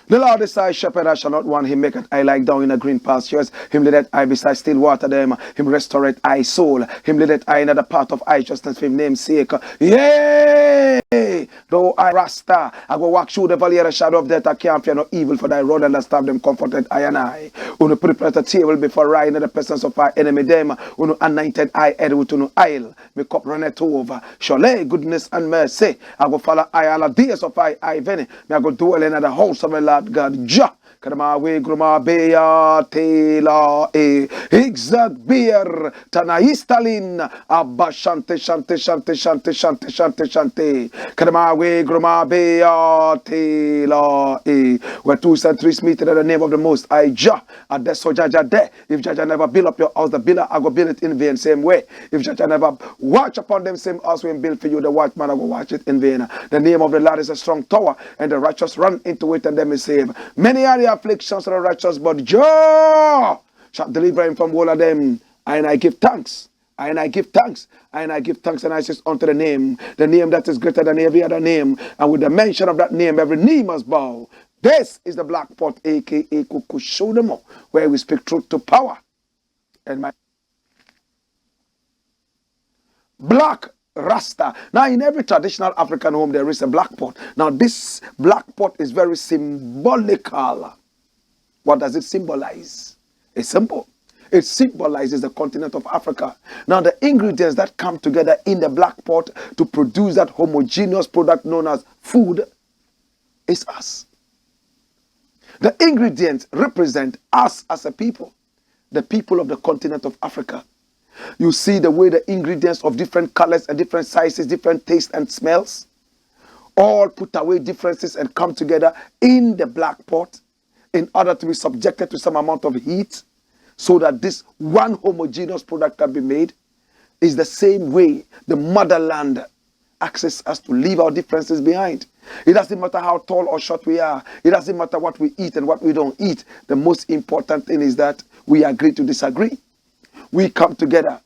The Lord is thy shepherd, I shall not want. Him maketh I lie down in a green pastures. Him leadeth I beside still water them. Him restoreth I soul. Him leadeth I in the path of righteousness for him name's sake. Yea! Though I Rasta, I go walk through the valley of the shadow of death, I can't fear no evil, for thy rod and thy staff them comforted I and I. Uno prepare a table before I in the presence of our enemy them. Uno anointed I head with uno oil. My cup runneth over. Surely goodness and mercy, I go follow I all the days of I venny. Me I go dwell in the house of the Lord God. Jah. Kadama we gruma beya tela exact beer tanaistalin abba shante kadama we gruma beya tela where 2 and 3 meet in the name of the Most High Jah at the so Jaja there. If Jaja never build up your house, the builder I go build it in vain same way. If Jaja never watch upon them same house when build for you, the watchman I go watch it in vain. The name of the Lord is a strong tower, and the righteous run into it and them is saved. Many are the afflictions of the righteous, but Jah shall deliver him from all of them. And I give thanks. And I give thanks. And I give thanks and I say unto the name that is greater than every other name. And with the mention of that name, every knee must bow. This is the Black Pot, aka Kukushudemo, where we speak truth to power. And my Blakk Rasta. Now, in every traditional African home, there is a black pot. Now, this black pot is very symbolical. What does it symbolize? It's simple. It symbolizes the continent of Africa. Now, the ingredients that come together in the black pot to produce that homogeneous product known as food is us. The ingredients represent us as a people, the people of the continent of Africa. You see the way the ingredients of different colors and different sizes, different tastes and smells, all put away differences and come together in the black pot in order to be subjected to some amount of heat so that this one homogeneous product can be made. Is the same way the motherland asks us to leave our differences behind. It doesn't matter how tall or short we are. It doesn't matter what we eat and what we don't eat. The most important thing is that we agree to disagree. We come together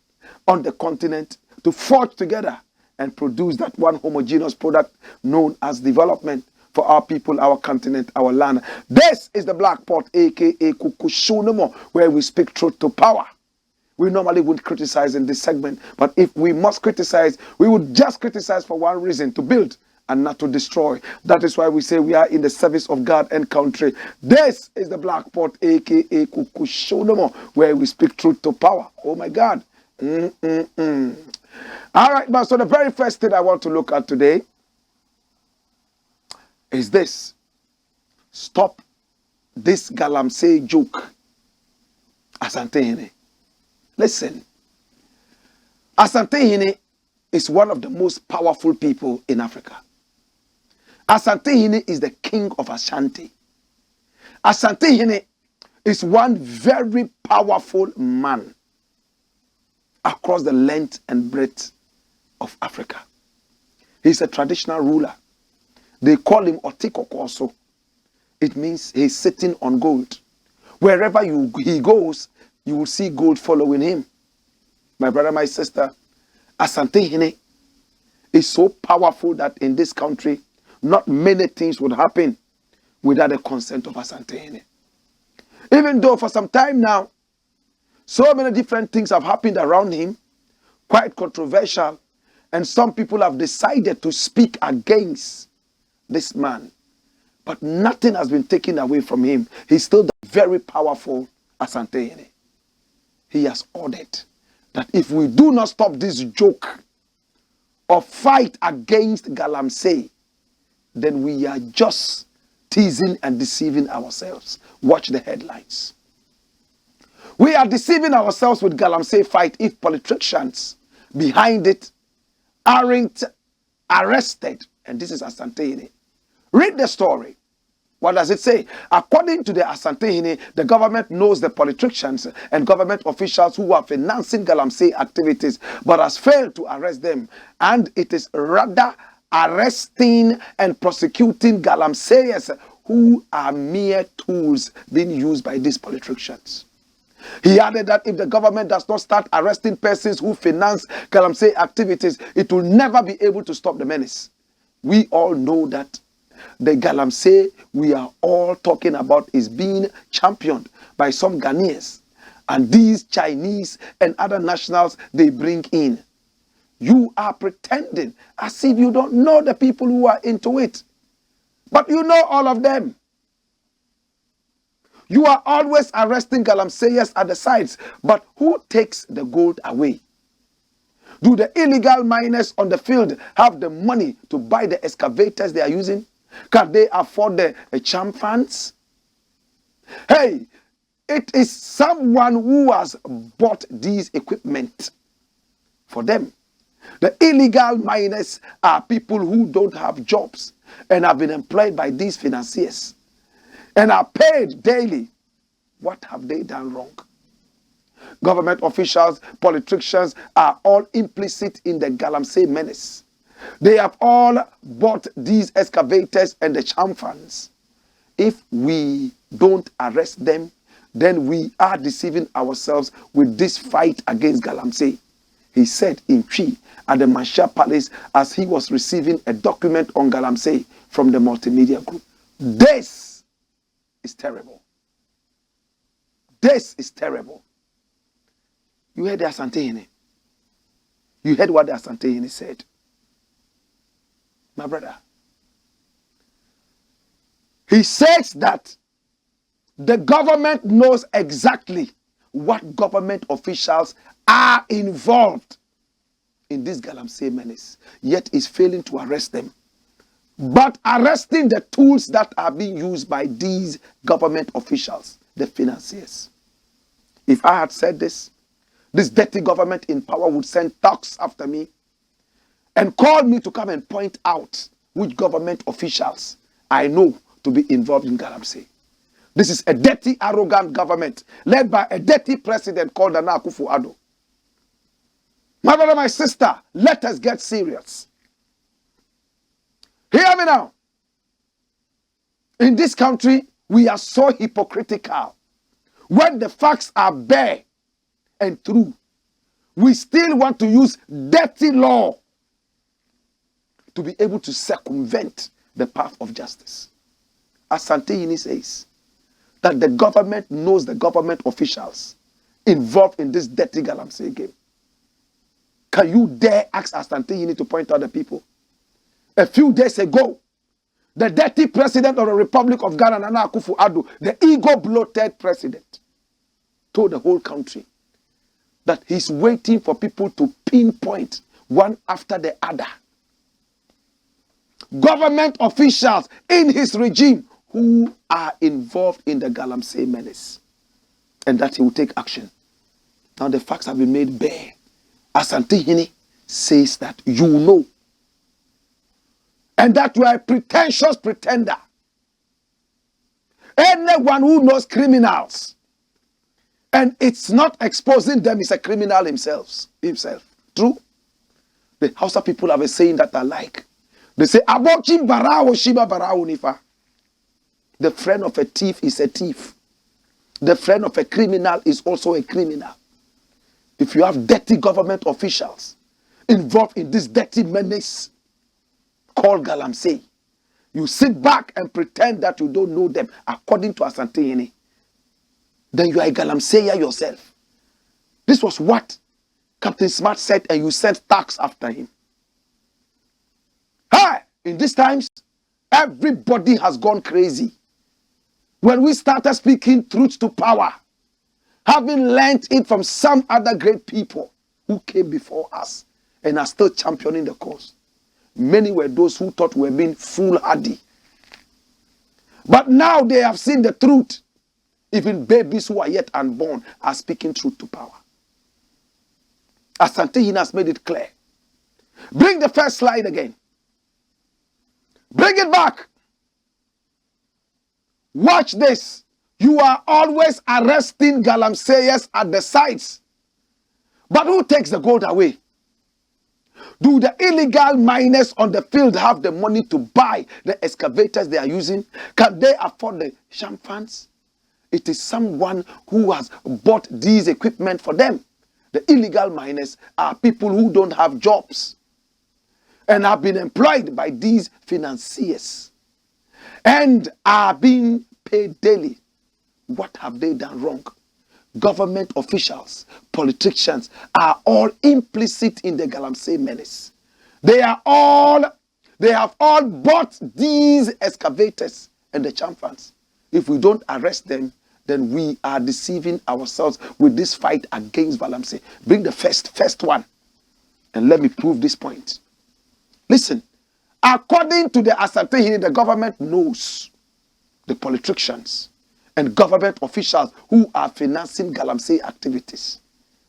on the continent to forge together and produce that one homogeneous product known as development for our people, our continent, our land. This is the Black Pot, aka Kukushunemo, where we speak truth to power. We normally wouldn't criticize in this segment, but if we must criticize, we would just criticize for one reason: to build and not to destroy. That is why we say we are in the service of God and country. This is the Black Pot, aka Kukushonomo, where we speak truth to power. Oh my God. All right, now, so the very first thing I want to look at today is this. Stop this Galamsey joke. Asantehene. Listen. Asantehene is one of the most powerful people in Africa. Asantehene is the king of Ashanti. Asantehene is one very powerful man across the length and breadth of Africa. He's a traditional ruler. They call him Otikokoso. It means he's sitting on gold. Wherever he goes, you will see gold following him. My brother, my sister, Asantehene is so powerful that in this country, not many things would happen without the consent of Asantehene. Even though for some time now, so many different things have happened around him, quite controversial, and some people have decided to speak against this man. But nothing has been taken away from him. He's still the very powerful Asantehene. He has ordered that if we do not stop this joke or fight against Galamsey, then we are just teasing and deceiving ourselves. Watch the headlines. We are deceiving ourselves with Galamsey fight if politicians behind it aren't arrested. And this is Asantehene. Read the story. What does it say? According to the Asantehene, the government knows the politicians and government officials who are financing Galamsey activities, but has failed to arrest them. And it is rather arresting and prosecuting Galamseyers who are mere tools being used by these politicians. He added that if the government does not start arresting persons who finance Galamsey activities, it will never be able to stop the menace. We all know that the Galamsey we are all talking about is being championed by some Ghanaians and these Chinese and other nationals they bring in. You are pretending as if you don't know the people who are into it. But you know all of them. You are always arresting Galamseyers at the sites, but who takes the gold away? Do the illegal miners on the field have the money to buy the excavators they are using? Can they afford the champ funds? Hey, it is someone who has bought these equipment for them. The illegal miners are people who don't have jobs and have been employed by these financiers and are paid daily. What have they done wrong? Government officials, politicians are all implicit in the Galamsey menace. They have all bought these excavators and the chamfans. If we don't arrest them, then we are deceiving ourselves with this fight against Galamsey. He said in Chi at the Masha Palace as he was receiving a document on Galamsey from the multimedia group. This is terrible. This is terrible. You heard the Asantehene. You heard what the Asantehene said. My brother. He says that the government knows exactly what government officials are involved in this Galamsey menace, yet is failing to arrest them. But arresting the tools that are being used by these government officials, the financiers. If I had said this dirty government in power would send thugs after me and call me to come and point out which government officials I know to be involved in Galamsey. This is a dirty, arrogant government led by a dirty president called Nana Akufo-Addo. My brother, my sister, let us get serious. Hear me now. In this country, we are so hypocritical. When the facts are bare and true, we still want to use dirty law to be able to circumvent the path of justice. Asantehene says that the government knows the government officials involved in this dirty Galamsey game. Can you dare ask Asantehene to point out the people? A few days ago, the dirty president of the Republic of Ghana, Nana Akufo-Addo, the ego-bloated president, told the whole country that he's waiting for people to pinpoint one after the other government officials in his regime who are involved in the Galamsey menace, and that he will take action. Now the facts have been made bare. Asantehene says that you know, and that you are a pretentious pretender. Anyone who knows criminals and it's not exposing them is a criminal himself. True? The Hausa people have a saying that I like. They say, Abochim Barao Shiba Barao Nifa. The friend of a thief is a thief. The friend of a criminal is also a criminal. If you have dirty government officials involved in this dirty menace called Galamsey, you sit back and pretend that you don't know them according to Asantehene, then you are a Galamseyer yourself. This was what Captain Smart said, and you sent tax after him. Hi! In these times, everybody has gone crazy. When we started speaking truth to power, having learned it from some other great people, who came before us and are still championing the cause. Many were those who thought we were being foolhardy. But now they have seen the truth. Even babies who are yet unborn are speaking truth to power. Asantehene has made it clear. Bring the first slide again. Bring it back. Watch this. You are always arresting Galamseyers at the sites. But who takes the gold away? Do the illegal miners on the field have the money to buy the excavators they are using? Can they afford the champagnes? It is someone who has bought these equipment for them. The illegal miners are people who don't have jobs and have been employed by these financiers and are being paid daily. What have they done wrong? Government officials, politicians are all implicit in the Galamsey menace. They have all bought these excavators and the champagnes. If we don't arrest them, then we are deceiving ourselves with this fight against Galamsey. Bring the first one and let me prove this point. Listen, according to the Asantehene, the government knows the politicians and government officials who are financing Galamsey activities,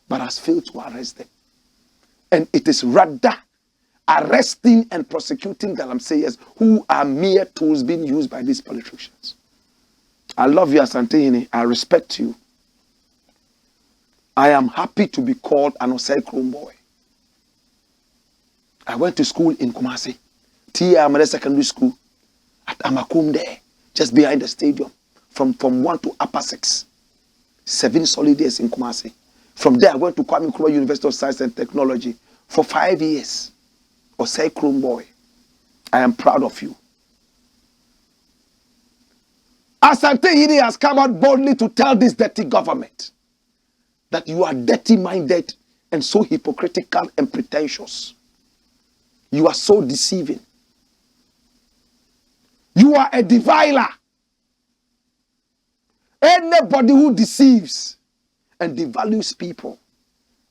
but has failed to arrest them. And it is rather arresting and prosecuting Galamseyers who are mere tools being used by these politicians. I love you, Asantehene. I respect you. I am happy to be called an Osei boy. I went to school in Kumasi, T.A. Secondary School, at Amakum there, just behind the stadium, from 1 to upper 6. 7 solid years in Kumasi. From there, I went to Kwame Nkrumah University of Science and Technology for 5 years. Osei boy. I am proud of you. Asantehene has come out boldly to tell this dirty government that you are dirty-minded and so hypocritical and pretentious. You are so deceiving. You are a deviler. Anybody who deceives and devalues people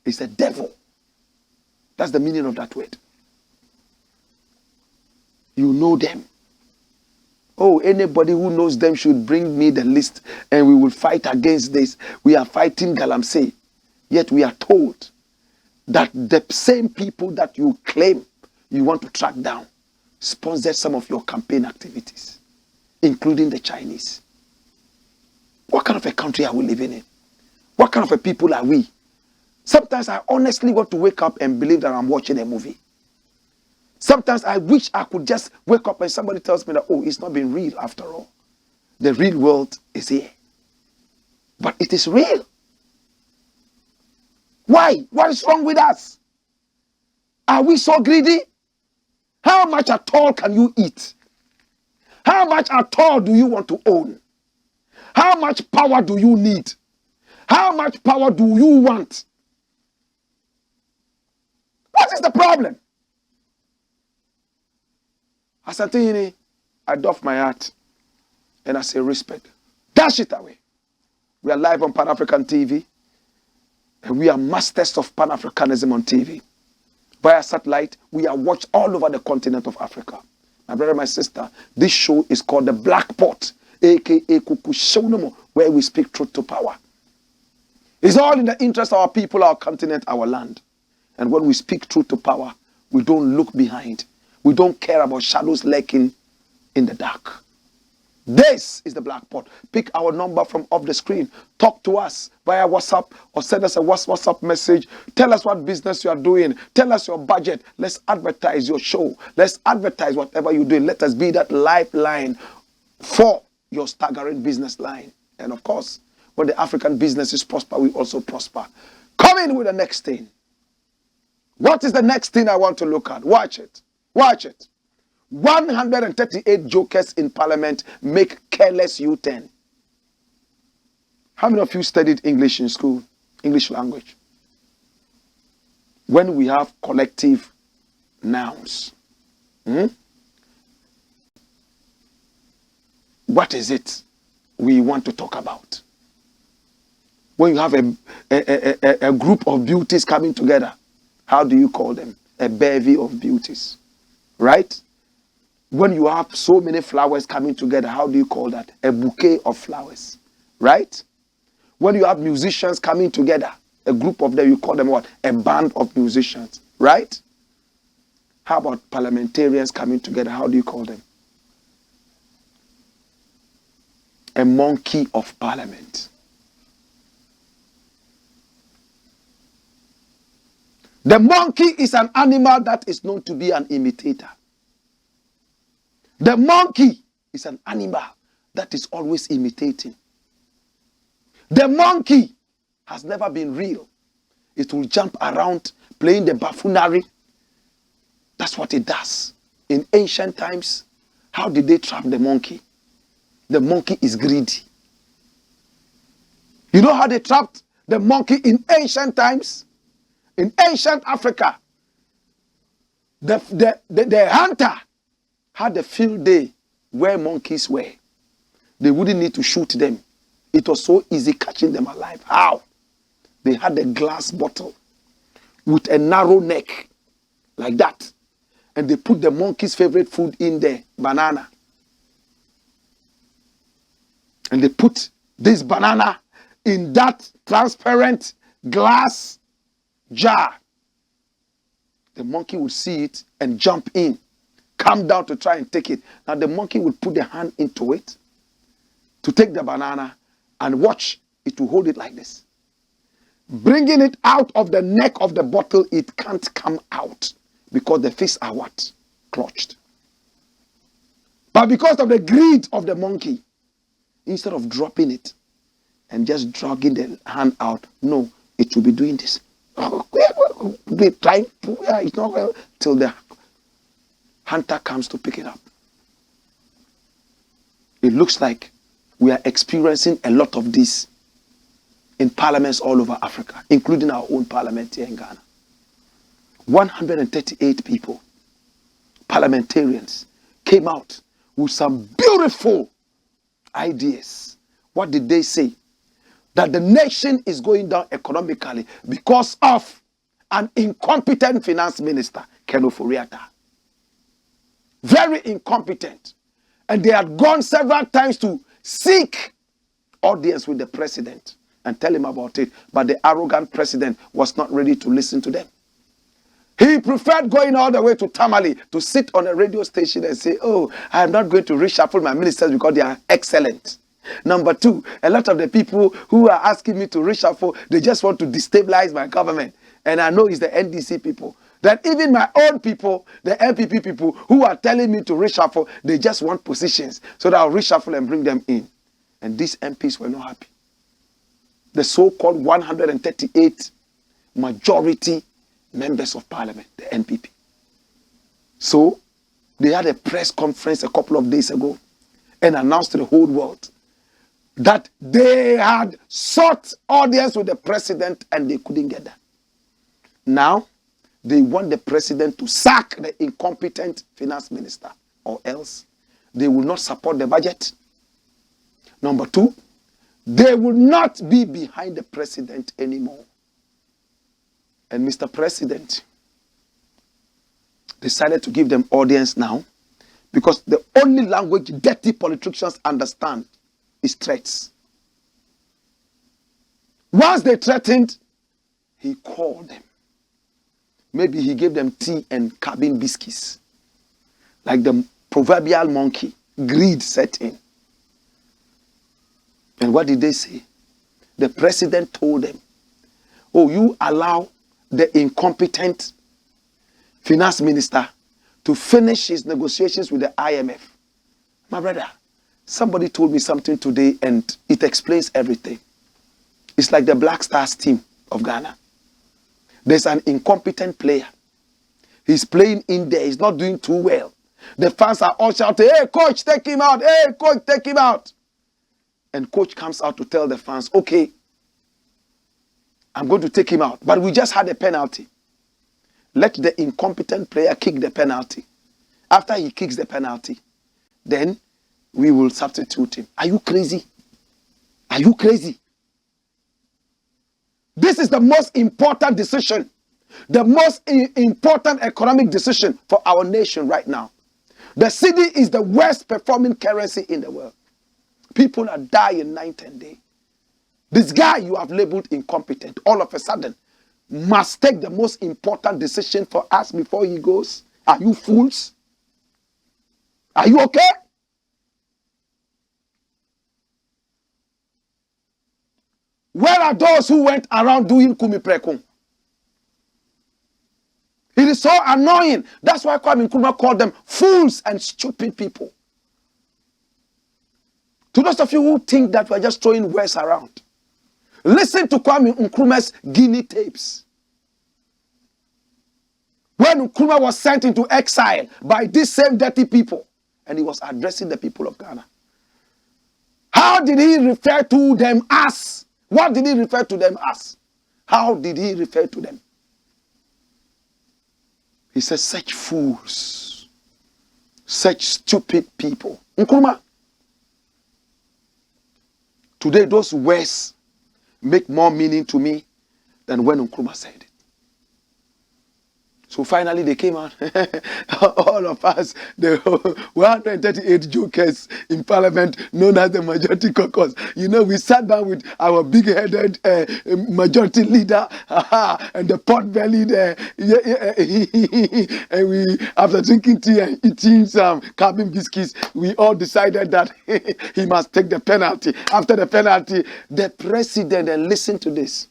is a devil. That's the meaning of that word. You know them. Oh, anybody who knows them should bring me the list and we will fight against this. We are fighting Galamsey. Yet we are told that the same people that you claim you want to track down sponsored some of your campaign activities, including the Chinese. What kind of a country are we living in? What kind of a people are we? Sometimes I honestly want to wake up and believe that I'm watching a movie. Sometimes I wish I could just wake up and somebody tells me that, oh, it's not been real after all. The real world is here. But it is real. Why? What is wrong with us? Are we so greedy? How much at all can you eat? How much at all do you want to own? How much power do you need? How much power do you want? What is the problem? Asantehene, I doff my hat and I say respect. Dash it away. We are live on Pan-African TV and we are masters of Pan-Africanism on TV. Via satellite, we are watched all over the continent of Africa. My brother, my sister, this show is called The Blakk Pot, aka Kuku Shownomo, where we speak truth to power. It's all in the interest of our people, our continent, our land. And when we speak truth to power, we don't look behind. We don't care about shadows lurking in the dark. This is the Blakk Pot. Pick our number from off the screen. Talk to us via WhatsApp or send us a WhatsApp message. Tell us what business you are doing. Tell us your budget. Let's advertise your show. Let's advertise whatever you're doing. Let us be that lifeline for your staggering business line. And of course, when the African businesses prosper, we also prosper. Come in with the next thing. What is the next thing I want to look at? Watch it. Watch it. 138 jokers in Parliament make careless U-turn. How many of you studied English in school? English language. When we have collective nouns, what is it we want to talk about? When you have a group of beauties coming together, how do you call them? A bevy of beauties, right? When you have so many flowers coming together, how do you call that? A bouquet of flowers, right? When you have musicians coming together, a group of them, you call them what? A band of musicians, right? How about parliamentarians coming together? How do you call them? A monkey of parliament. The monkey is an animal that is known to be an imitator. The monkey is an animal that is always imitating. The monkey has never been real. It will jump around playing the buffoonery. That's what it does. In ancient times, how did they trap the monkey? The monkey is greedy. You know how they trapped the monkey in ancient times? In ancient Africa, the hunter had a field day where monkeys were. They wouldn't need to shoot them. It was so easy catching them alive. How? They had a glass bottle with a narrow neck, like that. And they put the monkey's favorite food in there, banana. And they put this banana in that transparent glass jar. The monkey would see it and jump in, come down to try and take it. Now the monkey would put the hand into it to take the banana and watch. It will hold it like this. Bringing it out of the neck of the bottle, it can't come out because the fish are what? Clutched. But because of the greed of the monkey, instead of dropping it and just dragging the hand out, no, it will be doing this. They try to, it's not well, till the hunter comes to pick it up. It looks like we are experiencing a lot of this in parliaments all over Africa, including our own parliament here in Ghana. 138 people, parliamentarians, came out with some beautiful ideas. What did they say? That the nation is going down economically because of an incompetent finance minister, Ken Ofori-Atta. Very incompetent. And they had gone several times to seek audience with the president and tell him about it. But the arrogant president was not ready to listen to them. He preferred going all the way to Tamale to sit on a radio station and say, oh, I am not going to reshuffle my ministers because they are excellent. Number two, a lot of the people who are asking me to reshuffle, they just want to destabilize my government. And I know it's the NDC people. That even my own people, the MPP people who are telling me to reshuffle, they just want positions so that I'll reshuffle and bring them in. And these MPs were not happy. The so-called 138 majority members of parliament, the NPP. So they had a press conference a couple of days ago and announced to the whole world that they had sought audience with the president and they couldn't get that. Now, they want the president to sack the incompetent finance minister, or else they will not support the budget. Number two, they will not be behind the president anymore. And Mr. President decided to give them audience now because the only language dirty politicians understand is threats. Once they threatened, he called them. Maybe he gave them tea and cabin biscuits. Like the proverbial monkey, greed set in. And what did they say? The president told them, oh, you allow the incompetent finance minister to finish his negotiations with the IMF. My brother, somebody told me something today and it explains everything. It's like the Black Stars team of Ghana. There's an incompetent player. He's playing in there. He's not doing too well. The fans are all shouting, hey, coach, take him out. Hey, coach, take him out. And coach comes out to tell the fans, okay, I'm going to take him out. But we just had a penalty. Let the incompetent player kick the penalty. After he kicks the penalty, then we will substitute him. Are you crazy? Are you crazy? This is the most important decision The most important economic decision for our nation right now. The cedi is the worst performing currency in the world. People are dying night and day. This guy you have labeled incompetent, all of a sudden, must take the most important decision for us before he goes. Are you fools? Are you okay? Where are those who went around doing kumi prekun? It is so annoying. That's why Kwame Nkrumah called them fools and stupid people. To those of you who think that we're just throwing words around, listen to Kwame Nkrumah's Guinea tapes. When Nkrumah was sent into exile by these same dirty people, and he was addressing the people of Ghana. How did he refer to them as? What did he refer to them as? How did he refer to them? He says, such fools, such stupid people. Nkrumah, today those words make more meaning to me than when Nkrumah said it. So finally they came out, all of us, the 138 jokers in Parliament known as the Majority Caucus. You know, we sat down with our big-headed majority leader and the pot-bellied, and we, after drinking tea and eating some carbon biscuits, we all decided that he must take the penalty. After the penalty, the president, and listen to this,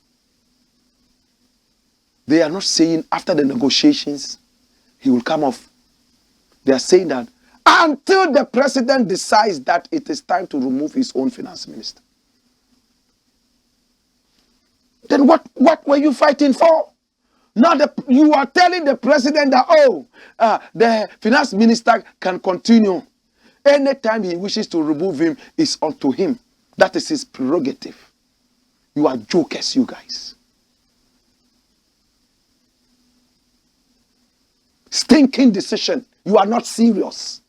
they are not saying after the negotiations, he will come off. They are saying that until the president decides that it is time to remove his own finance minister. Then what were you fighting for? Now you are telling the president that, the finance minister can continue. Anytime he wishes to remove him, it's unto him. That is his prerogative. You are jokers, you guys. Stinking decision. You are not serious.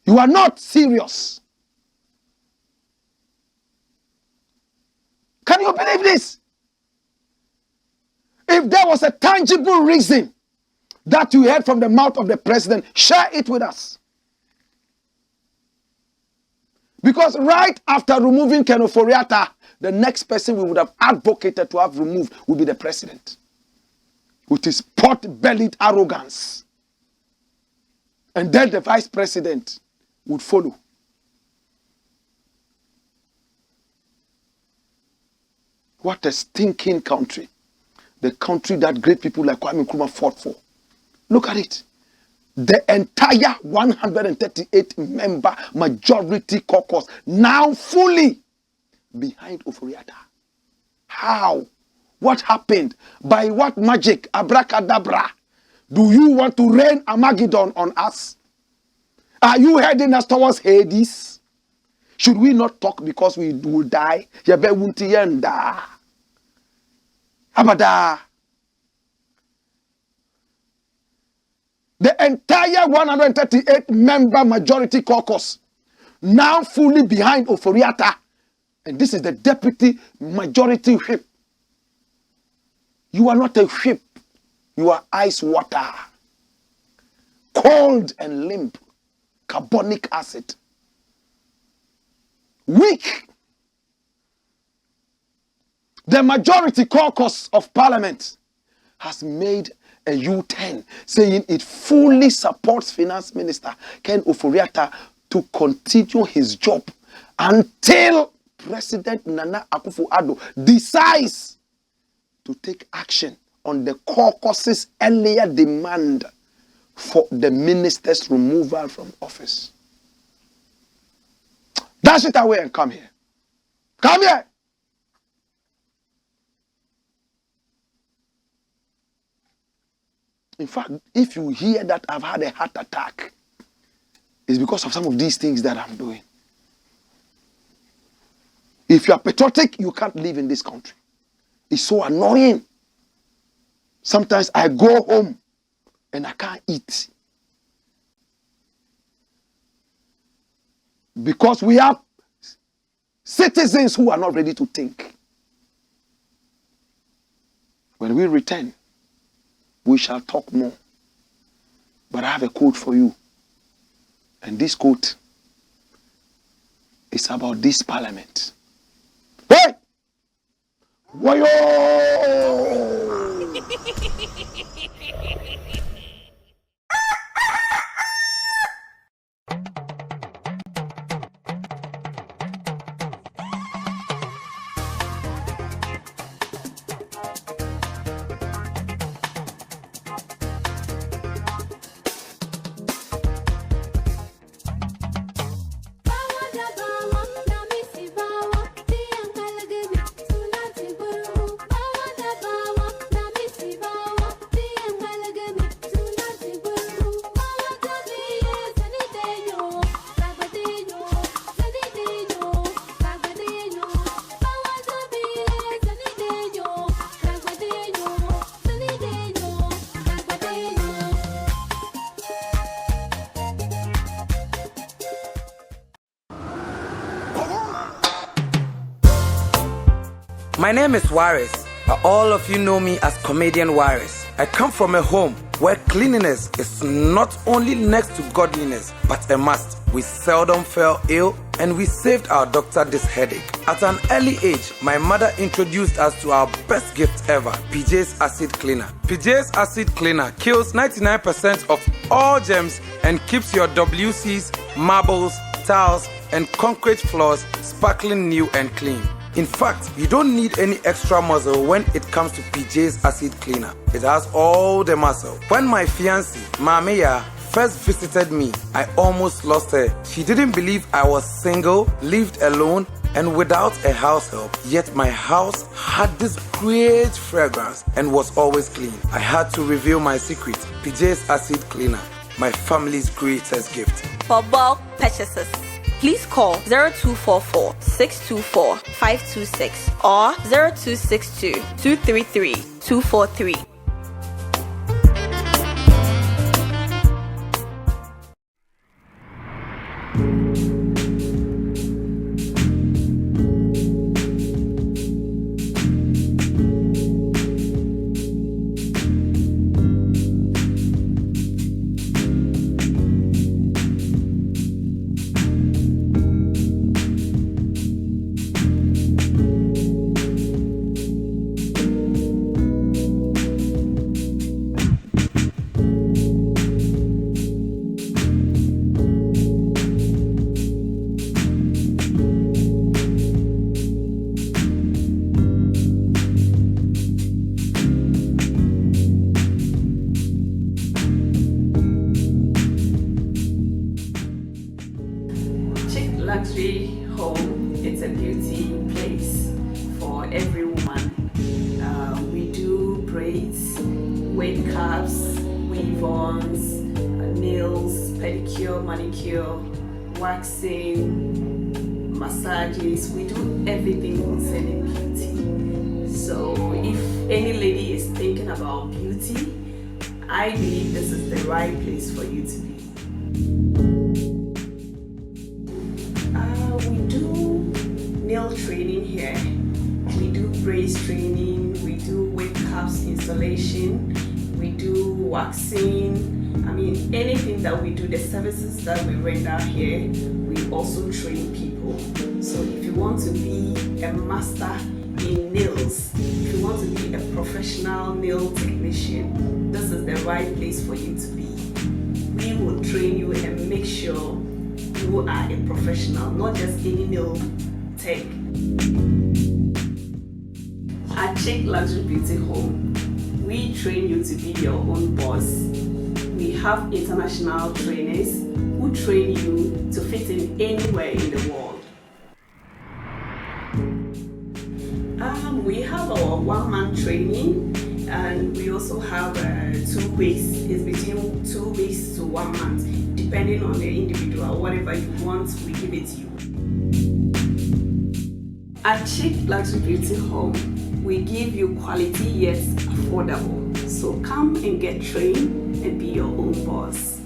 You are not serious. Can you believe this? If there was a tangible reason that you heard from the mouth of the president, share it with us. Because right after removing Ken Ofori-Atta, the next person we would have advocated to have removed would be the president, with his pot-bellied arrogance. And then the vice president would follow. What a stinking country. The country that great people like Kwame Nkrumah fought for. Look at it. The entire 138-member majority caucus now fully behind Ofori-Atta. How? What happened? By what magic, abracadabra, do you want to rain Armageddon on us? Are you heading us towards Hades? Should we not talk because we will die? Abada. The entire 138-member majority caucus now fully behind Ofori-Atta. And this is the deputy majority whip. You are not a whip. You are ice water. Cold and limp. Carbonic acid. Weak. The majority caucus of Parliament has made a U-turn, saying it fully supports Finance Minister Ken Ofori-Atta to continue his job until President Nana Akufo-Addo decides to take action on the caucus's earlier demand for the minister's removal from office. Dash it away and come here. Come here. In fact, if you hear that I've had a heart attack, it's because of some of these things that I'm doing. If you are patriotic, you can't live in this country. It's so annoying. Sometimes I go home and I can't eat. Because we have citizens who are not ready to think. we return, we shall talk more. But I have a quote for you. And this quote is about this parliament. Hey! Wayo! My name is Waris, but all of you know me as Comedian Waris. I come from a home where cleanliness is not only next to godliness, but a must. We seldom fell ill, and we saved our doctor this headache. At an early age, my mother introduced us to our best gift ever, PJ's Acid Cleaner. PJ's Acid Cleaner kills 99% of all germs and keeps your WCs, marbles, tiles, and concrete floors sparkling new and clean. In fact, you don't need any extra muscle when it comes to PJ's Acid Cleaner. It has all the muscle. When my fiancée, Mamiya, first visited me, I almost lost her. She didn't believe I was single, lived alone, and without a house help. Yet my house had this great fragrance and was always clean. I had to reveal my secret, PJ's Acid Cleaner, my family's greatest gift. For bulk purchases, please call 0244 624 526 or 0262 233 243. Luxury home, it's a beauty place for every woman. We do braids, wave caps, weave-ons, nails, pedicure, manicure, waxing, massages. We do everything concerning beauty. So if any lady is thinking about beauty, I believe this is the right place for you to be. We do nail training here, we do braids training, we do wave caps installation, we do waxing. I mean, anything that we do, the services that we render here, we also train people. So if you want to be a master in nails, if you want to be a professional nail technician, this is the right place for you to be. We will train you and make sure you are a professional, not just any nail tech. At Chic Luxury Beauty Home, we train you to be your own boss. We have international trainers who train you to fit in anywhere in the world. We have our one-man training, and we also have 2 weeks. It's between 2 weeks to 1 month, depending on the individual. Whatever you want, we give it to you. At Chic Luxury Beauty Home, we give you quality yet affordable. So come and get trained and be your own boss.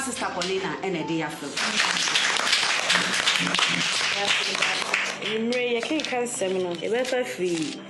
Sister Paulina and a day after. You can't seminar. A free.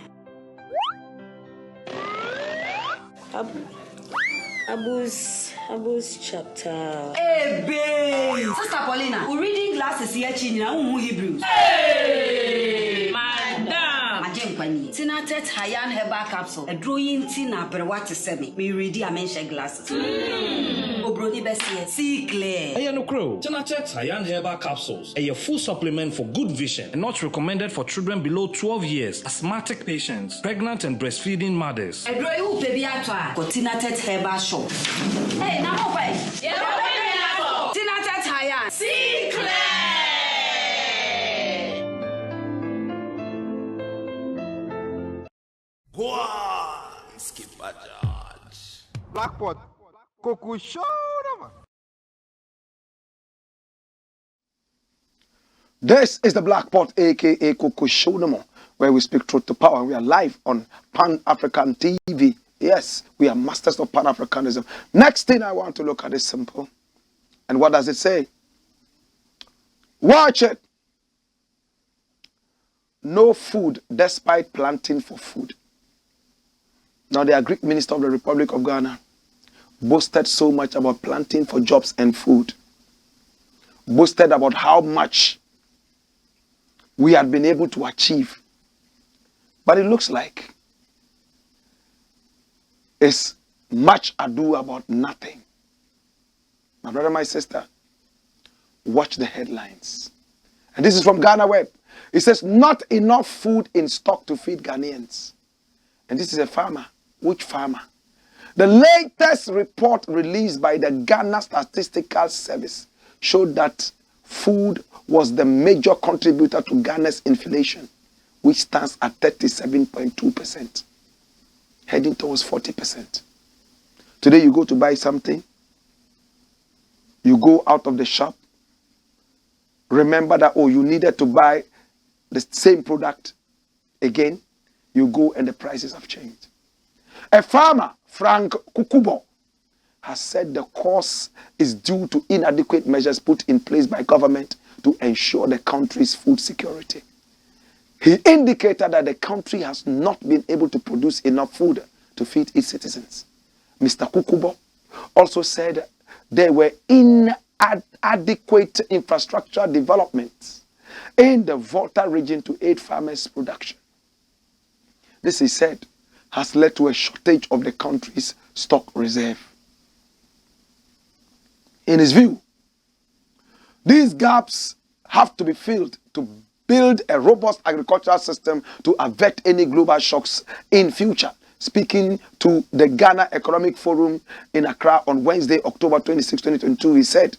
Abus chapter. Hey, babe! Sister Paulina, we're reading glasses here, China, Hebrews. Hey! Madam! Majenkwani. Tina tet Hayan Herbal Capsule. A drawing Tina Brewati Semi. Me ready a mention glasses. Obroni Bessie. See clear. Hey, no crow. Tenatet Hayan Herbal Capsules. A full supplement for good vision and not recommended for children below 12 years, asthmatic patients, pregnant and breastfeeding mothers. A drawing baby atwa. For Tenatet Herbal Shop. Hey, now wait. Tenatet Hayan. See clear! Go on, Skipper George. Blackpot, Coco show them. This is the Black Pot, aka Coco Show, where we speak truth to power. We are live on Pan-African TV. Yes, we are masters of Pan-Africanism. Next thing I want to look at is simple. And what does it say? Watch it. No food despite planting for food. Now, the Greek minister of the Republic of Ghana boasted so much about planting for jobs and food. Boasted about how much we had been able to achieve. But it looks like it's much ado about nothing. My brother, my sister, watch the headlines. And this is from Ghana Web. It says, not enough food in stock to feed Ghanaians. And this is a farmer. Which farmer? The latest report released by the Ghana Statistical Service showed that food was the major contributor to Ghana's inflation, which stands at 37.2%, heading towards 40%. Today you go to buy something, you go out of the shop, remember that, oh, you needed to buy the same product again, you go and the prices have changed. A farmer, Frank Kukubo, has said the cause is due to inadequate measures put in place by government to ensure the country's food security. He indicated that the country has not been able to produce enough food to feed its citizens. Mr. Kukubo also said there were inadequate infrastructure developments in the Volta region to aid farmers' production. This, he said, has led to a shortage of the country's stock reserve. In his view, these gaps have to be filled to build a robust agricultural system to avert any global shocks in future. Speaking to the Ghana Economic Forum in Accra on Wednesday, October 26, 2022, he said,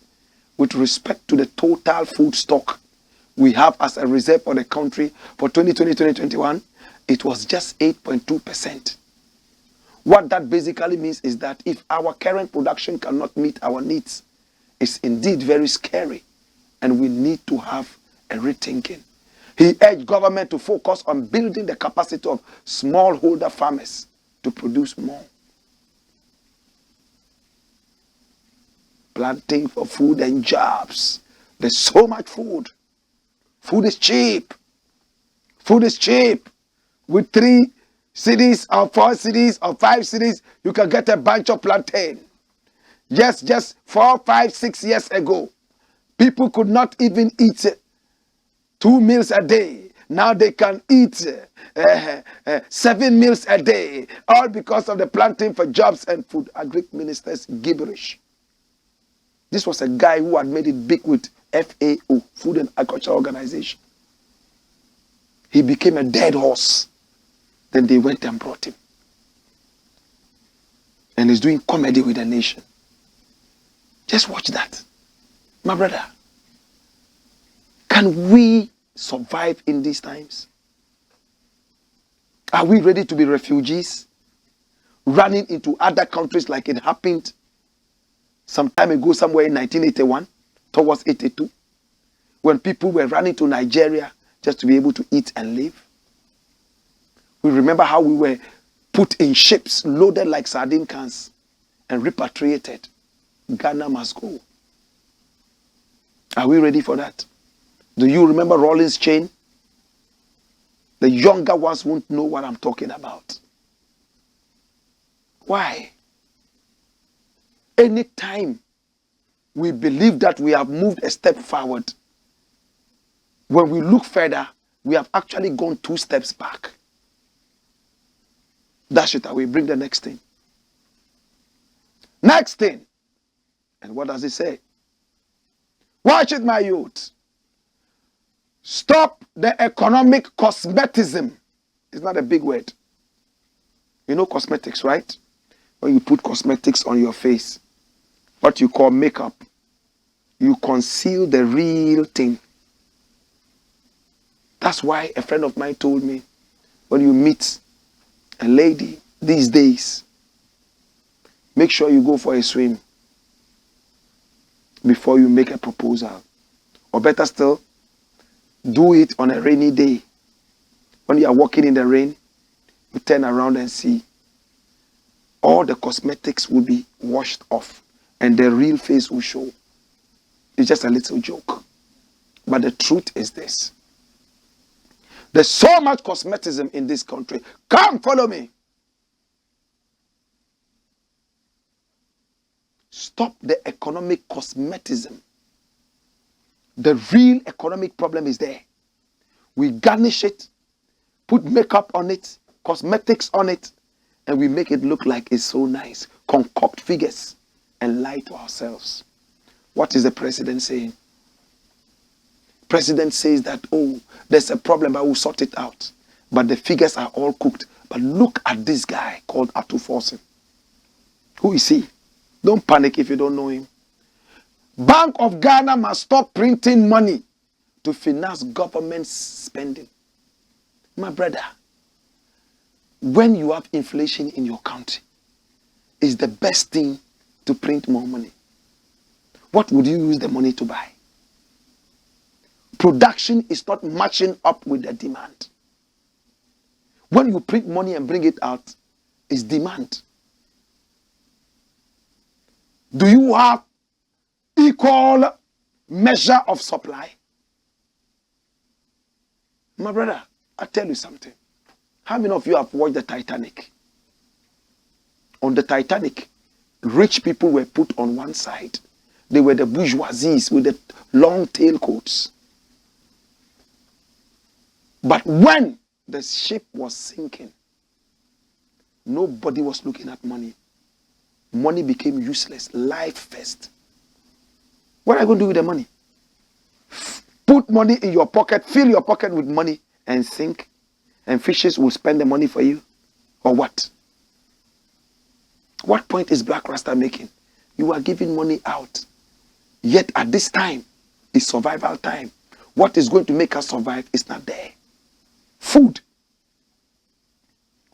with respect to the total food stock we have as a reserve for the country for 2020-2021, it was just 8.2%. What that basically means is that if our current production cannot meet our needs, it's indeed very scary, and we need to have a rethinking. He urged government to focus on building the capacity of smallholder farmers to produce more. Planting for food and jobs. There's so much food. Food is cheap. Food is cheap. With 3 cities or 4 cities or 5 cities, you can get a bunch of plantain. Yes, just 4, 5, 6 years ago, people could not even eat 2 meals a day. Now they can eat 7 meals a day, all because of the planting for jobs and food. A Greek minister's gibberish. This was a guy who had made it big with FAO, Food and Agriculture Organization. He became a dead horse. Then they went and brought him. And he's doing comedy with the nation. Just watch that. My brother, can we survive in these times? Are we ready to be refugees? Running into other countries like it happened some time ago, somewhere in 1981, towards 82, when people were running to Nigeria just to be able to eat and live. We remember how we were put in ships loaded like sardine cans and repatriated. Ghana must go. Are we ready for that? Do you remember Rollins chain? The younger ones won't know what I'm talking about. Why? Anytime we believe that we have moved a step forward, when we look further, we have actually gone 2 steps back. Dash it away. Bring the next thing. Next thing. And what does it say? Watch it, my youth. Stop the economic cosmetism. It's not a big word. You know cosmetics, right? When you put cosmetics on your face, what you call makeup, you conceal the real thing. That's why a friend of mine told me, when you meet a lady these days, make sure you go for a swim before you make a proposal. Or better still, do it on a rainy day. When you are walking in the rain, you turn around and see all the cosmetics will be washed off and the real face will show. It's just a little joke. But the truth is this. There's so much cosmetism in this country. Come, follow me. Stop the economic cosmetism. The real economic problem is there. We garnish it, put makeup on it, cosmetics on it, and we make it look like it's so nice. Concoct figures and lie to ourselves. What is the president saying? President says that, oh, there's a problem, but we'll sort it out. But the figures are all cooked. But look at this guy called Atuforsen. Who is he? Don't panic if you don't know him. Bank of Ghana must stop printing money to finance government spending. My brother, when you have inflation in your country, it's the best thing to print more money. What would you use the money to buy? Production is not matching up with the demand. When you print money and bring it out, it's demand. Do you have equal measure of supply? My brother, I'll tell you something. How many of you have watched the Titanic? On the Titanic, rich people were put on one side. They were the bourgeoisies with the long tail coats. But when the ship was sinking, nobody was looking at money. Money became useless. Life first. What are you going to do with the money? Put money in your pocket, fill your pocket with money and sink, and fishes will spend the money for you? Or what? What point is Blakk Rasta making? You are giving money out. Yet at this time, it's survival time. What is going to make us survive is not there. Food.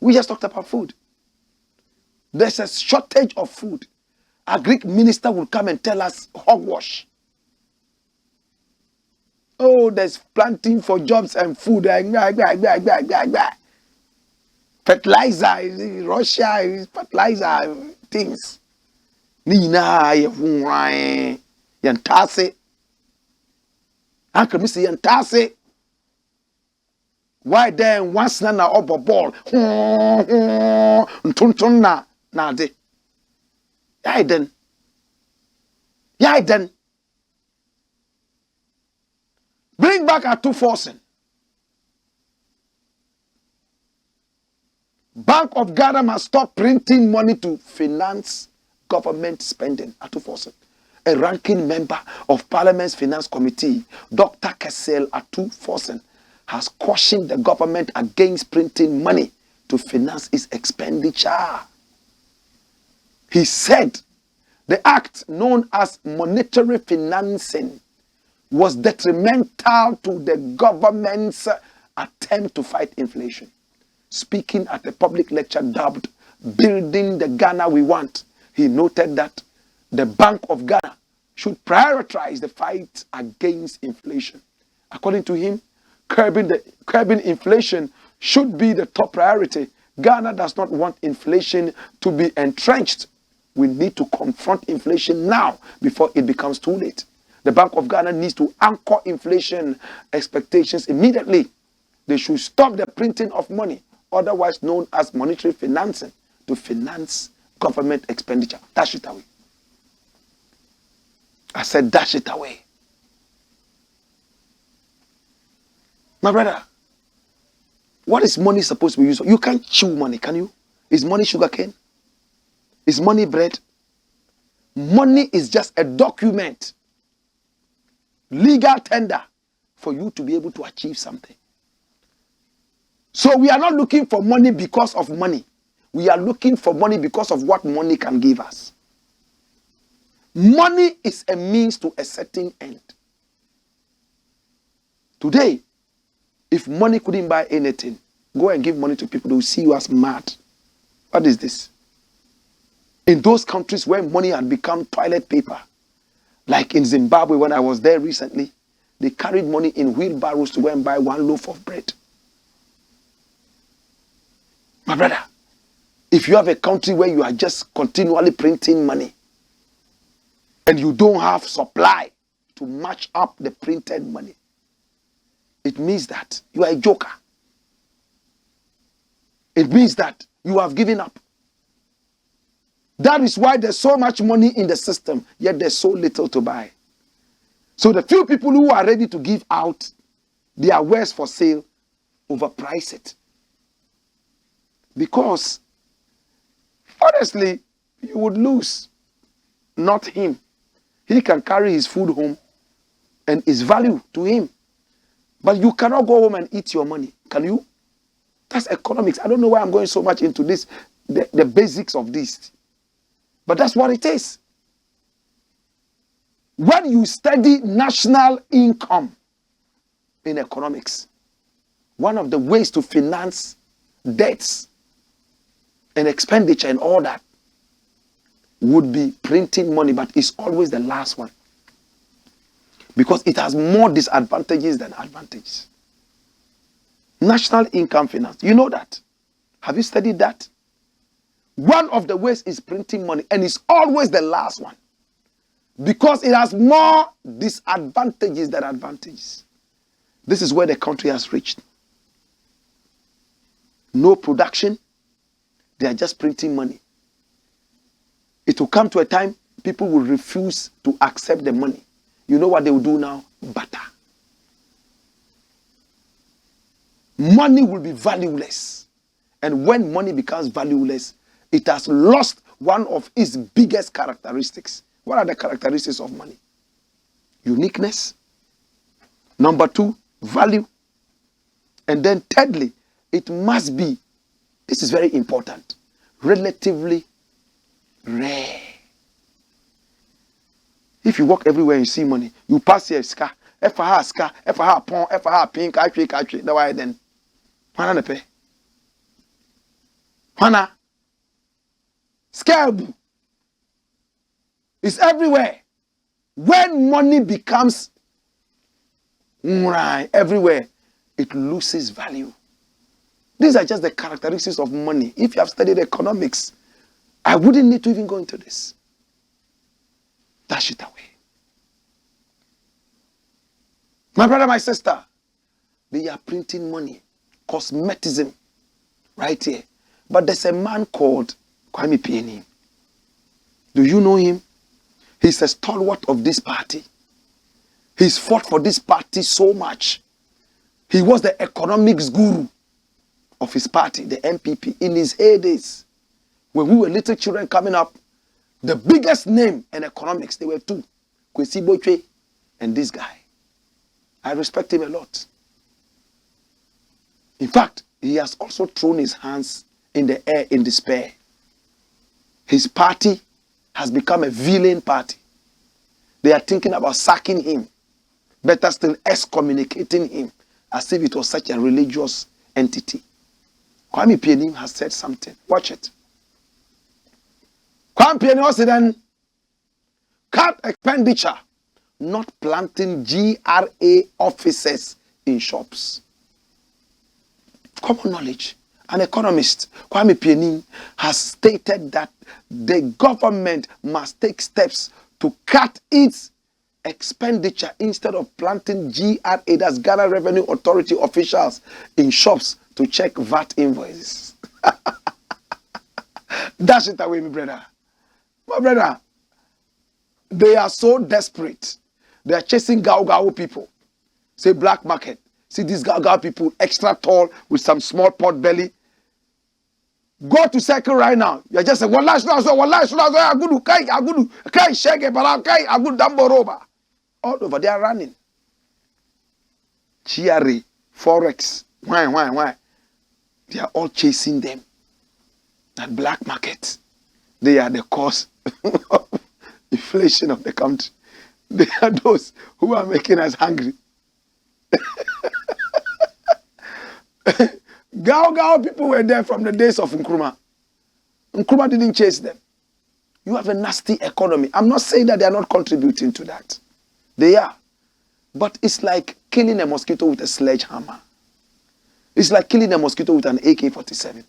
We just talked about food. There's a shortage of food. A Greek minister will come and tell us hogwash. Oh, there's planting for jobs and food. Fertilizer, Russia, fertilizer things. Nina, yantase. Uncle Mr. Yantase. Why then once na obo ball? Ntuntun na de. Yai den. Bring back Atuforsen. Bank of Ghana must stop printing money to finance government spending. Atuforsen, a ranking member of Parliament's Finance Committee, Dr. Kesel Atuforsen, has cautioned the government against printing money to finance its expenditure. He said the act known as monetary financing was detrimental to the government's attempt to fight inflation. Speaking at a public lecture dubbed Building the Ghana We Want, he noted that the Bank of Ghana should prioritize the fight against inflation. According to him, curbing inflation should be the top priority. Ghana does not want inflation to be entrenched. We need to confront inflation now before it becomes too late. The Bank of Ghana needs to anchor inflation expectations immediately. They should stop the printing of money, otherwise known as monetary financing, to finance government expenditure. Dash it away. I said dash it away. My brother, what is money supposed to be used for? You can't chew money, can you? Is money sugar cane? Is money bread? Money is just a document, legal tender for you to be able to achieve something. So we are not looking for money because of money. We are looking for money because of what money can give us. Money is a means to a certain end. Today, if money couldn't buy anything, go and give money to people, they will see you as mad. What is this? In those countries where money had become toilet paper, like in Zimbabwe when I was there recently, they carried money in wheelbarrows to go and buy one loaf of bread. My brother, if you have a country where you are just continually printing money and you don't have supply to match up the printed money, it means that you are a joker. It means that you have given up. That is why there's so much money in the system, yet there's so little to buy. So the few people who are ready to give out their wares for sale overprice it. Because, honestly, you would lose, not him. He can carry his food home and it's value to him. But you cannot go home and eat your money, can you? That's economics. I don't know why I'm going so much into this, the basics of this. But that's what it is. When you study national income in economics, one of the ways to finance debts and expenditure and all that would be printing money, but it's always the last one. Because it has more disadvantages than advantages. National income finance. You know that? Have you studied that? One of the ways is printing money, and it's always the last one. Because it has more disadvantages than advantages. This is where the country has reached. No production. They are just printing money. It will come to a time people will refuse to accept the money. You know what they will do now? Butter. Money will be valueless. And when money becomes valueless, it has lost one of its biggest characteristics. What are the characteristics of money? Uniqueness. Number 2, value. And then thirdly, it must be, this is very important, relatively rare. If you walk everywhere and you see money, you pass here, ska, efa ska, efa pon, efa pink, kaitwe, that why then. Wana ne pe. Wana. Scalable. It's everywhere. When money becomes everywhere, it loses value. These are just the characteristics of money. If you have studied economics, I wouldn't need to even go into this. Dash it away. My brother, my sister, they are printing money. COSMETICISM. Right here. But there's a man called Kwame. Do you know him? He's a stalwart of this party. He's fought for this party so much. He was the economics guru of his party, the MPP, in his heydays. When we were little children coming up, the biggest name in economics, there were 2. Kwesi Bochwe and this guy. I respect him a lot. In fact, he has also thrown his hands in the air in despair. His party has become a villain party. They are thinking about sacking him. Better still, excommunicating him as if it was such a religious entity. Kwame Pianim has said something. Watch it. Kwame Pianim said then, cut expenditure, not planting GRA offices in shops. Common knowledge. An economist, Kwame Pianim, has stated that the government must take steps to cut its expenditure instead of planting GRA, that's Ghana Revenue Authority officials in shops to check VAT invoices. Dash it away, my brother. My brother, they are so desperate. They are chasing gao people. Say black market. See these gao people, extra tall with some small pot belly. Go to circle right now. You're just saying, wallahi, agudu, kai, shege, barakai, agudu, damboroba. All over, they are running. GRA, Forex, why? They are all chasing them. That black market, they are the cause of inflation of the country. They are those who are making us hungry. Gao people were there from the days of Nkrumah. Nkrumah didn't chase them. You have a nasty economy. I'm not saying that they are not contributing to that. They are. But it's like killing a mosquito with a sledgehammer. It's like killing a mosquito with an AK-47.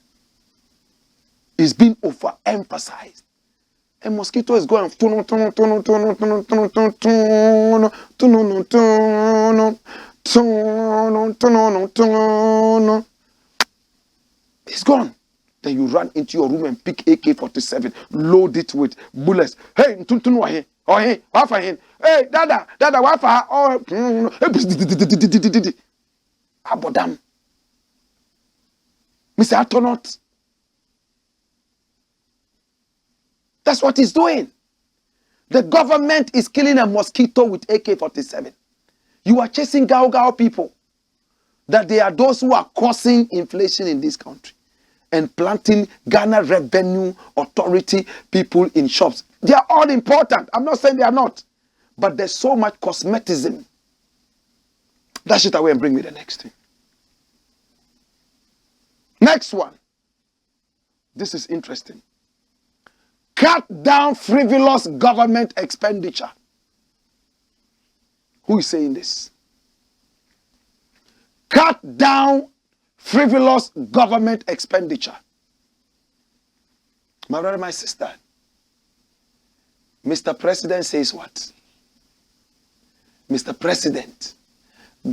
It's been overemphasized. A mosquito is going it's gone. Then you run into your room and pick AK-47, load it with bullets. Hey, hey, dada, wafa, abodam. Mr. Atonot. That's what he's doing. The government is killing a mosquito with AK-47. You are chasing gao people. That they are those who are causing inflation in this country. And planting Ghana Revenue Authority people in shops. They are all important. I'm not saying they are not. But there's so much cosmetism. Dash it away and bring me the next thing. Next one. This is interesting. Cut down frivolous government expenditure. Who is saying this? Cut down frivolous government expenditure. My brother, my sister, Mr. President says what? Mr. President,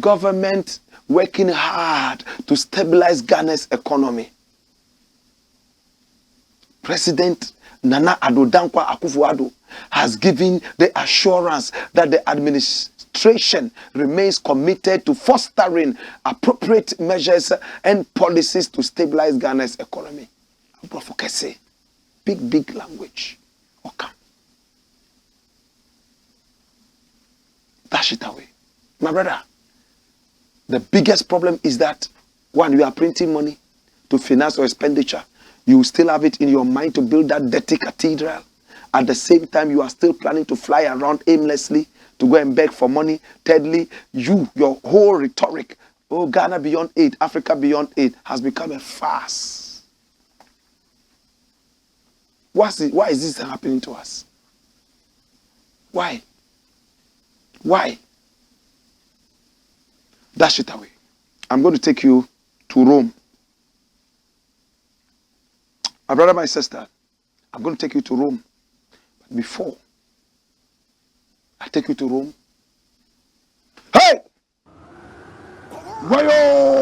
government working hard to stabilize Ghana's economy. President Nana Addo Dankwa Akufo-Addo has given the assurance that the administration remains committed to fostering appropriate measures and policies to stabilize Ghana's economy. Big language. Okay. Dash it away. My brother, the biggest problem is that when you are printing money to finance your expenditure, you still have it in your mind to build that dirty cathedral. At the same time, you are still planning to fly around aimlessly to go and beg for money. Thirdly, your whole rhetoric, oh, Ghana beyond aid, Africa beyond aid, has become a farce. Why is this happening to us? Why? Dash it away. I'm going to take you to Rome. My brother, my sister, I'm going to take you to Rome. But before I take you to Rome, hey! Wayo!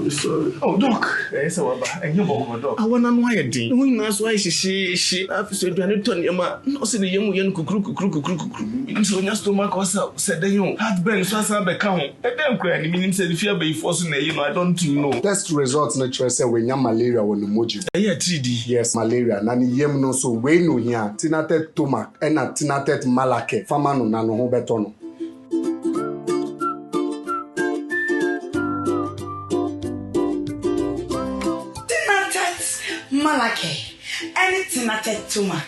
Sorry. Oh, Doc. Yes, and you walk, Doc. I want to know your thing. Who knows why she, I've said, do I need to tell you, ma? No, see the young cook. So, your stomach was up, said the young. Had been so as I become. And then crying, meaning said, if you're forcing it, I don't know. Test results naturally say when you malaria will emoji. Yeah, 3D. Yes, malaria. Nani yem no so we no here. Tinatet tomac and a tinatet malake. Famano nano hobetono. Malake, anything I take to Mac.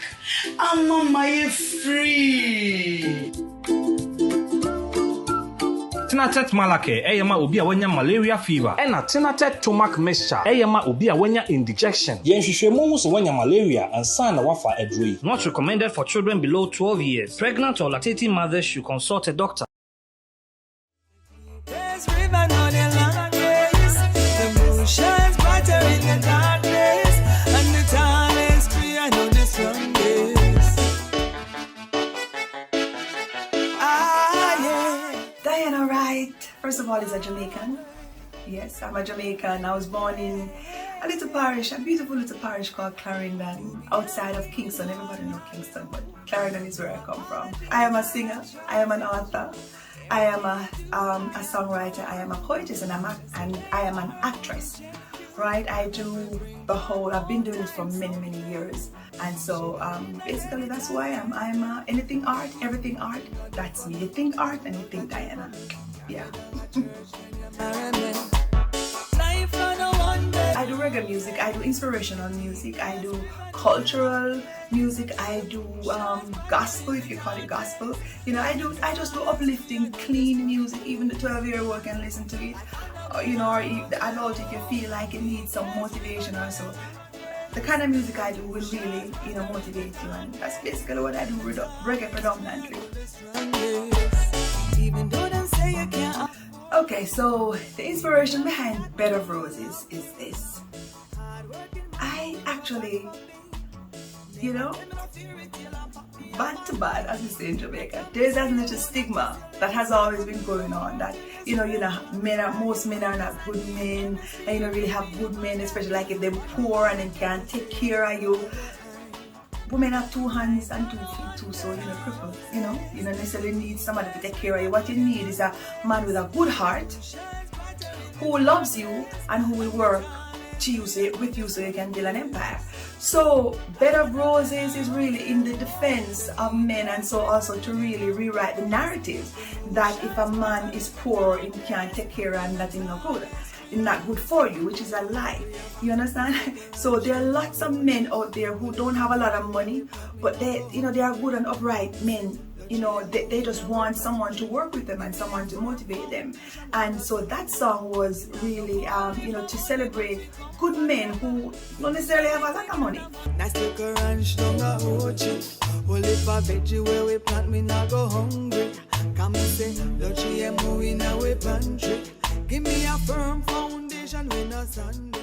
I'm on my free. Tinatet Malake, Eyama Ubia Wenya malaria fever, and a Tinatet Tomac mixture, Eyama Ubia Wenya indigestion. Yen Shishemomus Wenya malaria and sign a wafa edry. Not recommended for children below 12 years. Pregnant or lactating mothers should consult a doctor. Diana Wright, first of all, is a Jamaican. Yes, I'm a Jamaican. I was born in a little parish, a beautiful little parish called Clarendon, outside of Kingston. Everybody knows Kingston, but Clarendon is where I come from. I am a singer, I am an author, I am a songwriter, I am a poetess, and I am an actress. Right, I do the whole. I've been doing this for many years, and so basically that's who I am. I'm anything art, everything art. That's me. You think art and you think Diana. Yeah. I do reggae music. I do inspirational music. I do cultural music. I do gospel, if you call it gospel. You know, I just do uplifting, clean music. Even the 12-year-old can listen to it. You know, or the adult, if you feel like it needs some motivation or so. The kind of music I do will really, you know, motivate you, and that's basically what I do, reggae predominantly. Okay, so the inspiration behind Bed of Roses is this. I actually, you know, bad to bad, as we say in Jamaica, there's that little stigma that has always been going on that, you know, most men are not good men, and you don't really have good men, especially like if they're poor and they can't take care of you. Women have 2 hands and 2 feet too, so you're crippled, you know. You don't necessarily need somebody to take care of you. What you need is a man with a good heart who loves you and who will work with you so you can build an empire. So Bed of Roses is really in the defense of men, and so also to really rewrite the narrative that if a man is poor and can't take care of, and that is not good. It's not good for you, which is a lie. You understand? So there are lots of men out there who don't have a lot of money, but they are good and upright men. You know, they just want someone to work with them and someone to motivate them. And so that song was really, you know, to celebrate good men who don't necessarily have a lot of money. Give me a firm foundation when a Sunday.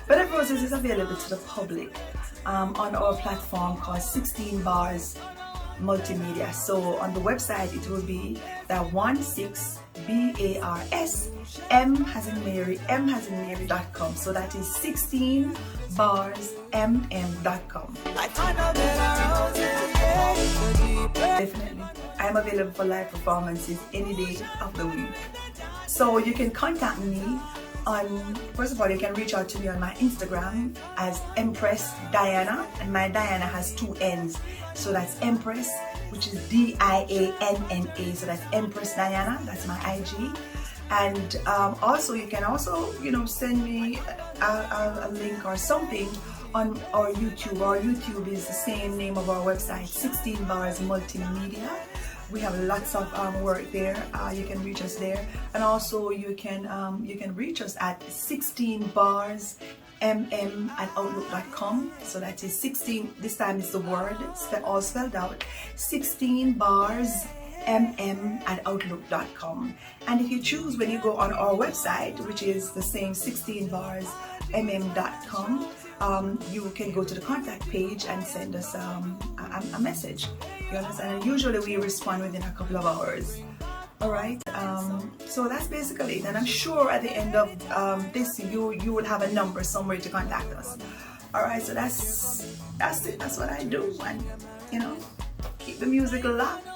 Bed of Roses is available to the public on our platform called 16 Bars Multimedia. So on the website it will be the 16BARS M-as-in-Mary.com. So that is 16barsmm.com. Definitely. I am available for live performances any day of the week. So you can contact me on, first of all, you can reach out to me on my Instagram as Empress Diana, and my Diana has 2 N's. So that's Empress, which is D-I-A-N-N-A. So that's Empress Diana, that's my IG. And also you can also, you know, send me a link or something on our YouTube. Our YouTube is the same name of our website, 16 Bars Multimedia. We have lots of work there. You can reach us there, and also you can reach us at 16barsmm@outlook.com. So that is 16. This time it's the word all spelled out. 16barsmm@outlook.com. And if you choose, when you go on our website, which is the same 16barsmm.com, you can go to the contact page and send us a message. You understand? And usually we respond within a couple of hours. All right. So that's basically it. And I'm sure at the end of this, you will have a number somewhere to contact us. All right. So that's it. That's what I do. And keep the music locked.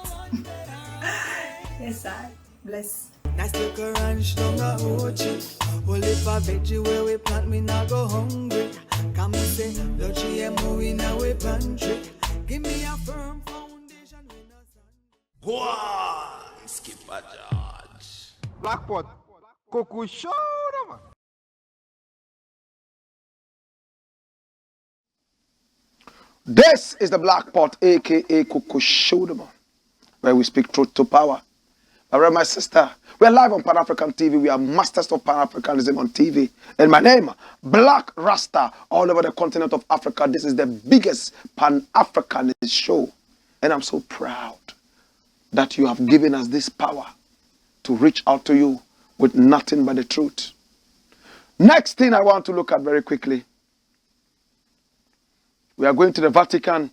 Yes, I bless. Nice little ranch down a Ochi. Only for veggie where we plant, me not go hungry. Come and say, the GMO in our pantry. Give me a firm foundation. Go on, skip a charge. Blackpot, Coco show man. This is the Black Pot, aka Coco Showdown, where we speak truth to power. Alright, my sister, we are live on Pan-African TV. We are masters of Pan-Africanism on TV. And my name, Blakk Rasta, all over the continent of Africa. This is the biggest Pan-Africanist show. And I'm so proud that you have given us this power to reach out to you with nothing but the truth. Next thing I want to look at very quickly. We are going to the Vatican.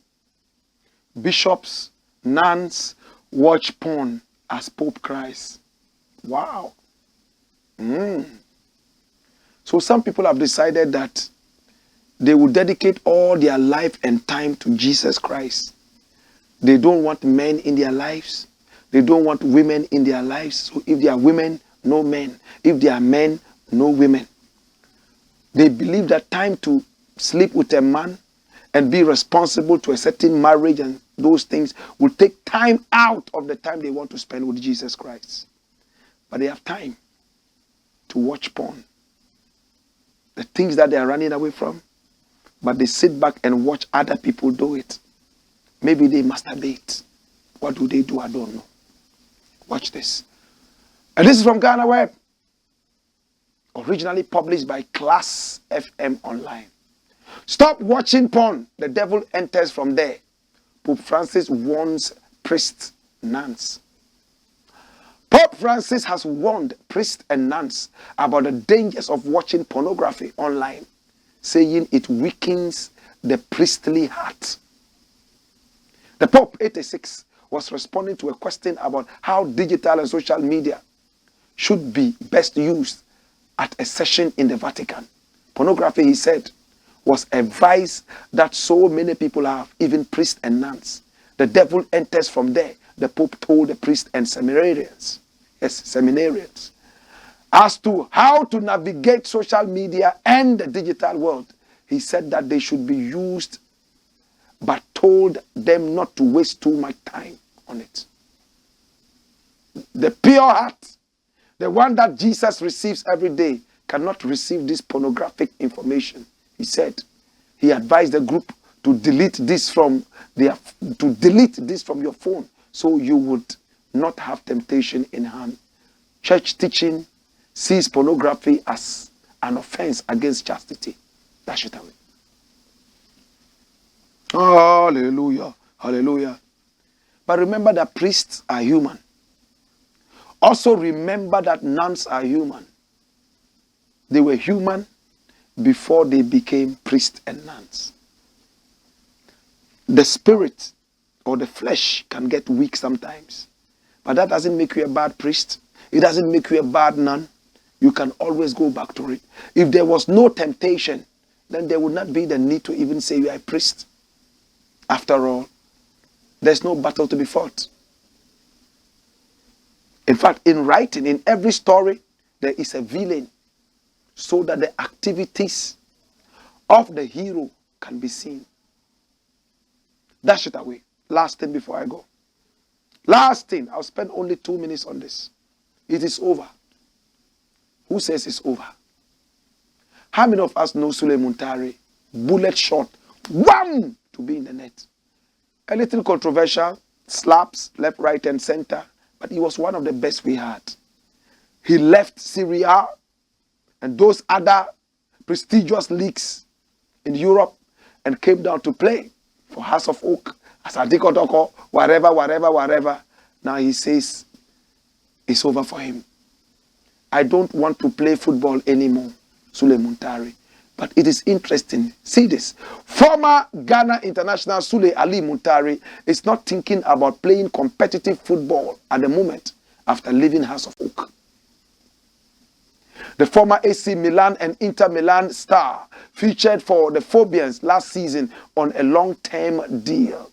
Bishops, nuns, watch porn as Pope cries. Wow. So some people have decided that they will dedicate all their life and time to Jesus Christ. They don't want men in their lives. They don't want women in their lives. So if they are women, no men. If they are men, no women. They believe that time to sleep with a man and be responsible to a certain marriage and those things will take time out of the time they want to spend with Jesus Christ. But they have time to watch porn. The things that they are running away from. But they sit back and watch other people do it. Maybe they masturbate. What do they do? I don't know. Watch this. And this is from Ghana Web. Originally published by Class FM Online. Stop watching porn. The devil enters from there. Pope Francis warns priests, nuns. Pope Francis has warned priests and nuns about the dangers of watching pornography online, saying it weakens the priestly heart. The Pope, 86, was responding to a question about how digital and social media should be best used at a session in the Vatican. Pornography, he said, was a vice that so many people have, even priests and nuns. The devil enters from there, the Pope told the priests and seminarians. Yes, seminarians. As to how to navigate social media and the digital world, he said that they should be used, but told them not to waste too much time on it. The pure heart, the one that Jesus receives every day, cannot receive this pornographic information. He said, he advised the group to delete this from your phone so you would not have temptation in hand. Church teaching sees pornography as an offense against chastity. Dash it away. Hallelujah. Hallelujah. But remember that priests are human. Also remember that nuns are human. They were human before they became priests and nuns. The spirit or the flesh can get weak sometimes. But that doesn't make you a bad priest. It doesn't make you a bad nun. You can always go back to it. If there was no temptation, then there would not be the need to even say you are a priest. After all, there's no battle to be fought. In fact, in writing, in every story, there is a villain, so that the activities of the hero can be seen. Dash it away. Last thing before I go. Last thing. I'll spend only 2 minutes on this. It is over. Who says it's over? How many of us know Sule Muntari? Bullet shot. Wham! To be in the net. A little controversial. Slaps left, right, and center. But he was one of the best we had. He left Syria and those other prestigious leagues in Europe and came down to play for House of Oak, Asantehene, wherever. Now he says it's over for him. I don't want to play football anymore, Sule Muntari. But it is interesting. See this. Former Ghana international Sule Ali Muntari is not thinking about playing competitive football at the moment after leaving House of Oak. The former AC Milan and Inter Milan star featured for the Phobians last season on a long-term deal.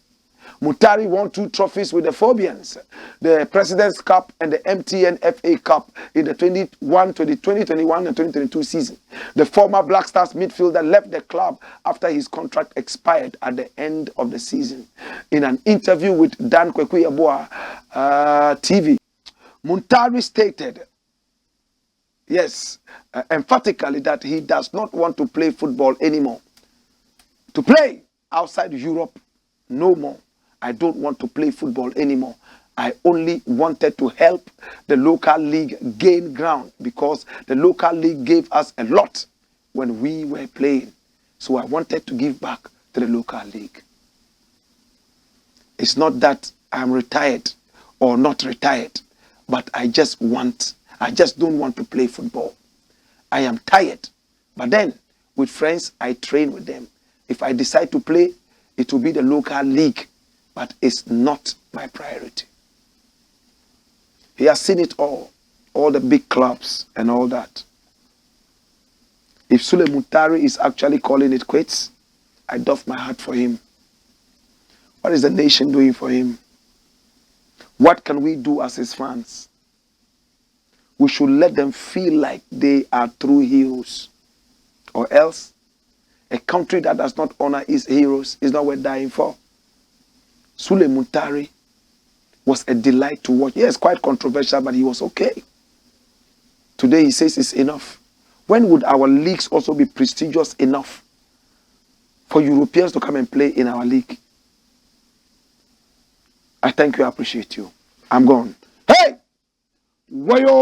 Muntari won 2 trophies with the Phobians, the President's Cup and the MTN FA Cup in the 2021 and 2022 season. The former Black Stars midfielder left the club after his contract expired at the end of the season. In an interview with Dan Kwekuyabua TV, Muntari stated, emphatically that he does not want to play football anymore. To play outside Europe, no more. I don't want to play football anymore. I only wanted to help the local league gain ground because the local league gave us a lot when we were playing. So I wanted to give back to the local league. It's not that I'm retired or not retired, but I just don't want to play football. I am tired. But then, with friends, I train with them. If I decide to play, it will be the local league. But it's not my priority. He has seen it all the big clubs and all that. If Sule Muntari is actually calling it quits, I doff my hat for him. What is the nation doing for him? What can we do as his fans? We should let them feel like they are true heroes. Or else, a country that does not honor its heroes is not worth dying for. Sule Muntari was a delight to watch. Yes, quite controversial, but he was okay. Today he says it's enough. When would our leagues also be prestigious enough for Europeans to come and play in our league? I thank you, I appreciate you. I'm gone. Hey! Wayo!